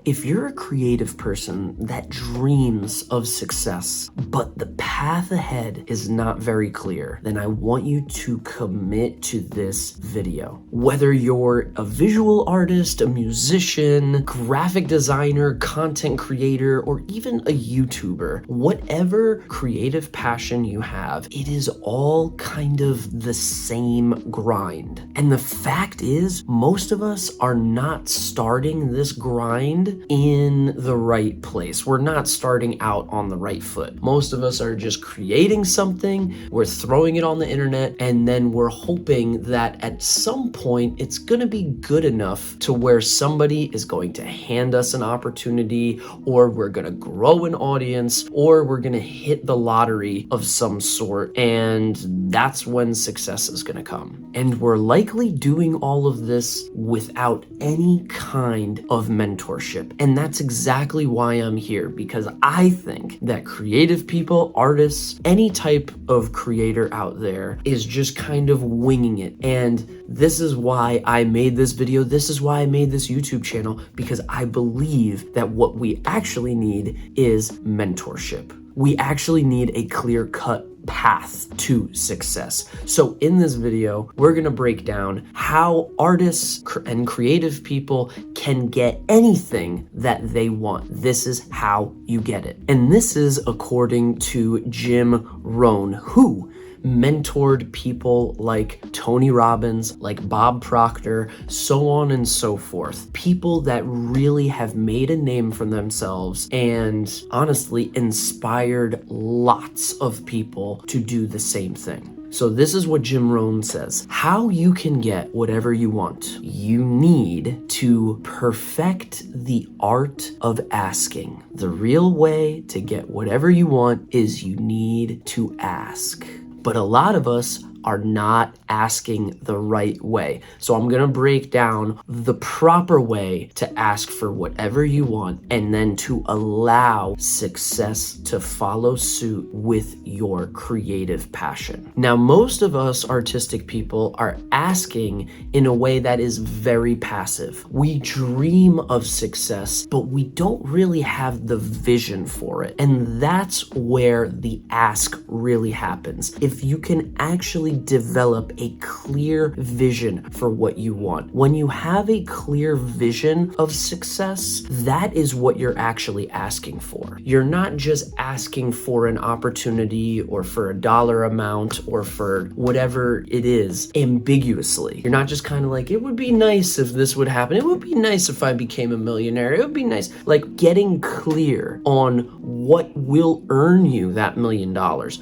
If you're a creative person that dreams of success, but the path ahead is not very clear, then I want you to commit to this video. Whether you're a visual artist, a musician, graphic designer, content creator, or even a YouTuber, whatever creative passion you have, it is all kind of the same grind. And the fact is, most of us are not starting this grind in the right place. We're not starting out on the right foot. Most of us are just creating something, we're throwing it on the internet, and then we're hoping that at some point it's gonna be good enough to where somebody is going to hand us an opportunity, or we're gonna grow an audience, or we're gonna hit the lottery of some sort, and that's when success is gonna come. And we're likely doing all of this without any kind of mentorship. And that's exactly why I'm here, because I think that creative people, artists, any type of creator out there is just kind of winging it. And this is why I made this video. This is why I made this YouTube channel, because I believe that what we actually need is mentorship. We actually need a clear-cut path to success. So in this video, we're gonna break down how artists and creative people can get anything that they want. This is how you get it. And this is according to Jim Rohn, who mentored people like Tony Robbins, like Bob Proctor, so on and so forth. People that really have made a name for themselves and honestly inspired lots of people to do the same thing. So this is what Jim Rohn says: how you can get whatever you want. You need to perfect the art of asking. The real way to get whatever you want is you need to ask. But a lot of us are not asking the right way. So I'm gonna break down the proper way to ask for whatever you want, and then to allow success to follow suit with your creative passion. Now, most of us artistic people are asking in a way that is very passive. We dream of success, but we don't really have the vision for it. And that's where the ask really happens. If you can actually develop a clear vision for what you want. When you have a clear vision of success, that is what you're actually asking for. You're not just asking for an opportunity or for a dollar amount or for whatever it is ambiguously. You're not just kind of like, it would be nice if this would happen. It would be nice if I became a millionaire. It would be nice. Like, getting clear on what will earn you that $1 million.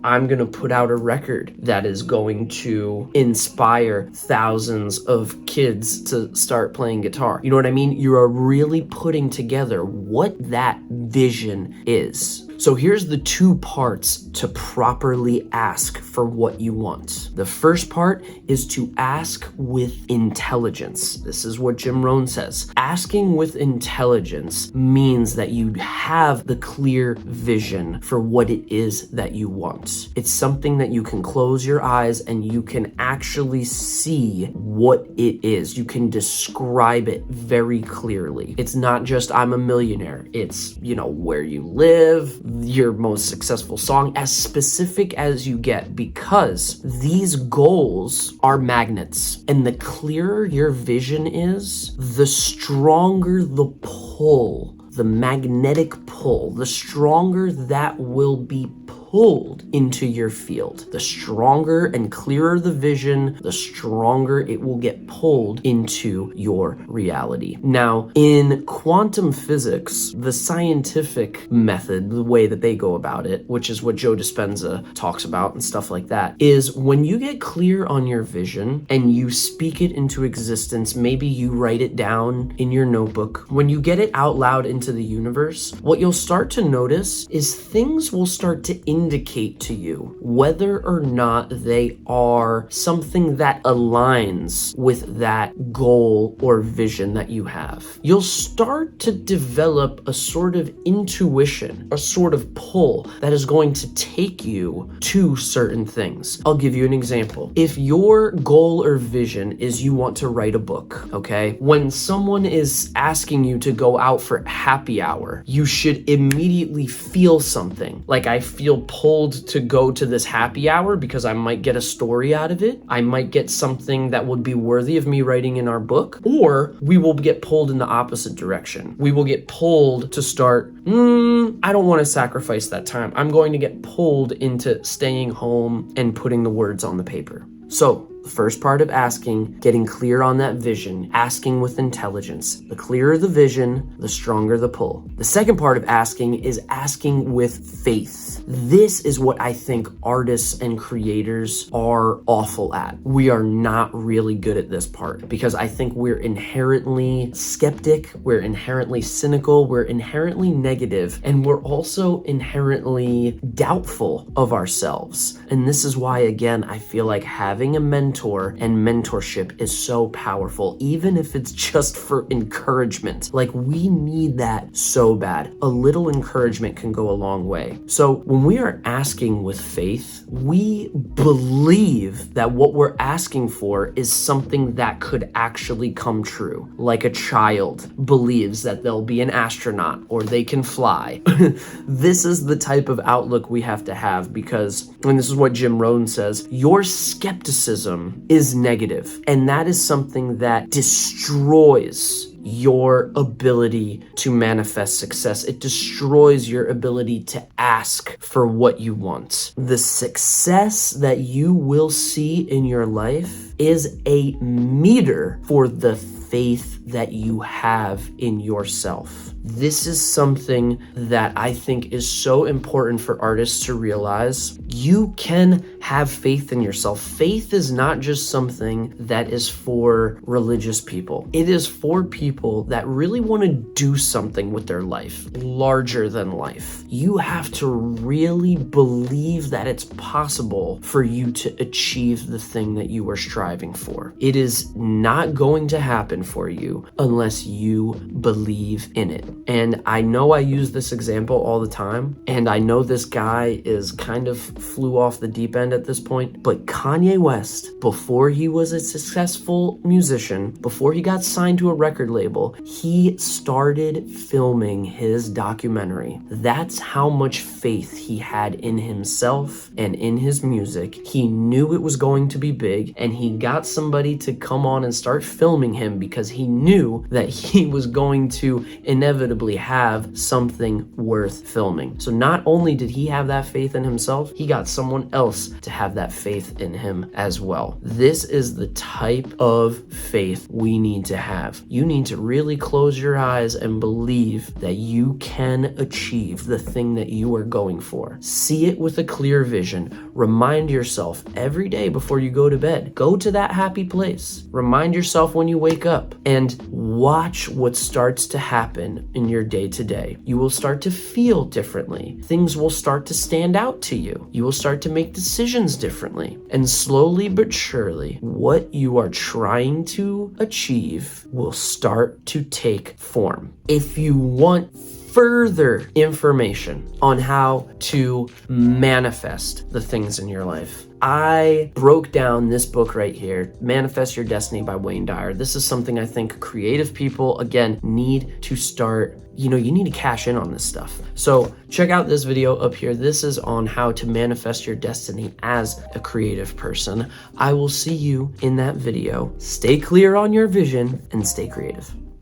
I'm going to put out a record that is going to inspire thousands of kids to start playing guitar. You know what I mean? You are really putting together what that vision is. So here's the two parts to properly ask for what you want. The first part is to ask with intelligence. This is what Jim Rohn says. Asking with intelligence means that you have the clear vision for what it is that you want. It's something that you can close your eyes and you can actually see what it is. You can describe it very clearly. It's not just, I'm a millionaire. It's, where you live, your most successful song, as specific as you get, because these goals are magnets. And the clearer your vision is, the stronger the pull, the magnetic pull, the stronger that will be pulled into your field. The stronger and clearer the vision, the stronger it will get pulled into your reality. Now, in quantum physics, the scientific method, the way that they go about it, which is what Joe Dispenza talks about and stuff like that, is when you get clear on your vision and you speak it into existence, maybe you write it down in your notebook, when you get it out loud into the universe, what you'll start to notice is things will start to indicate to you whether or not they are something that aligns with that goal or vision that you have. You'll start to develop a sort of intuition, a sort of pull that is going to take you to certain things. I'll give you an example. If your goal or vision is you want to write a book, okay? When someone is asking you to go out for happy hour, you should immediately feel something. Like, I feel pulled to go to this happy hour because I might get a story out of it. I might get something that would be worthy of me writing in our book, or we will get pulled in the opposite direction. We will get pulled to start, I don't want to sacrifice that time. I'm going to get pulled into staying home and putting the words on the paper. So, the first part of asking, getting clear on that vision, asking with intelligence. The clearer the vision, the stronger the pull. The second part of asking is asking with faith. This is what I think artists and creators are awful at. We are not really good at this part because I think we're inherently skeptic, we're inherently cynical, we're inherently negative, and we're also inherently doubtful of ourselves. And this is why, again, I feel like having a mentor and mentorship is so powerful, even if it's just for encouragement. Like, we need that so bad. A little encouragement can go a long way. So when we are asking with faith, we believe that what we're asking for is something that could actually come true. Like a child believes that they'll be an astronaut or they can fly. This is the type of outlook we have to have because, and this is what Jim Rohn says, your skepticism is negative, and that is something that destroys your ability to manifest success. It destroys your ability to ask for what you want. The success that you will see in your life is a meter for the faith that you have in yourself. This is something that I think is so important for artists to realize. You can have faith in yourself. Faith is not just something that is for religious people. It is for people that really want to do something with their life, larger than life. You have to really believe that it's possible for you to achieve the thing that you are striving for. It is not going to happen for you unless you believe in it. And I know I use this example all the time, and I know this guy is kind of flew off the deep end at this point, but Kanye West, before he was a successful musician, before he got signed to a record label, he started filming his documentary. That's how much faith he had in himself and in his music. He knew it was going to be big, and he got somebody to come on and start filming him because he knew that he was going to inevitably have something worth filming. So not only did he have that faith in himself, he got someone else to have that faith in him as well. This is the type of faith we need to have. You need to really close your eyes and believe that you can achieve the thing that you are going for. See it with a clear vision. Remind yourself every day before you go to bed. Go to that happy place. Remind yourself when you wake up and watch what starts to happen in your day to day. You will start to feel differently. Things will start to stand out to you. You will start to make decisions differently. And slowly but surely, what you are trying to achieve will start to take form. If you want further information on how to manifest the things in your life, I broke down this book right here, Manifest Your Destiny by Wayne Dyer. This is something I think creative people, again, need to start. You need to cash in on this stuff. So check out this video up here. This is on how to manifest your destiny as a creative person. I will see you in that video. Stay clear on your vision and stay creative.